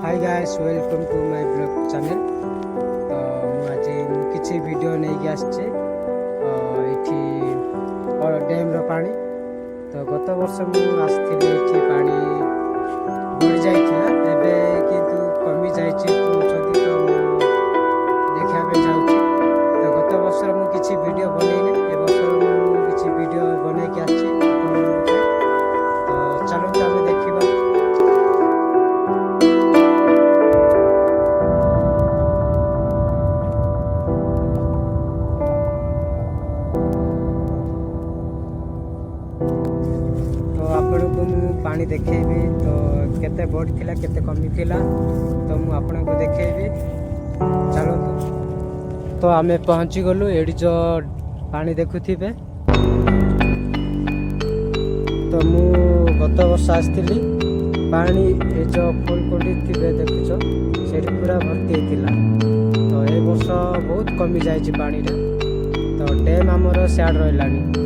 Hi guys welcome to my blog channel. आज किसी video नहीं आसचे एठी डैम रो पानी। तो गत वर्ष मुझे एठी पानी बढ़ी जाइथिला एबे किंतु कमी जाइछि कहउछथि। तो देखा पे जाउछि। तो गत वर्ष मु किछि वीडियो बनैने ए वर्ष मु किछि वीडियो बनै के आछि। तो चलो हमें देखिबा। तो आपको मु पानी देखेबी तो केते बढ़ थिला केते कमी थिला तो मु आपन को देखेबी। चलो तो आमे पहुंची गलु एडी जो पानी देखुथिबे। तो मु गत वर्ष आस्थिली पानी ए जो फुलकोडी थिबे देखुछो सेठी पूरा भर्ती थिला। तो ए वर्ष बहुत कमी जाइछि पानी रे। तो डैम हमर स्याड रहलानी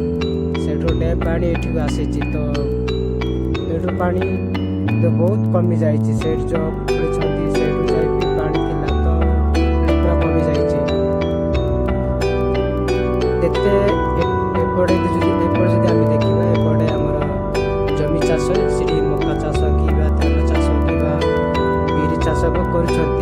सेठो डैम पानी एठी आसीछि। तो एठो पानी तो बहुत कमी जाइछि। सेठ जो छथि सेठो जाई पानी थिला तो पूरा कमी जाइछि। एते एपड़े जदि आमे देखिबा एपड़े हमर जमी चाष सिडी मक्का चाष किबा धान चाष किबा बिरी चाष को करछथि।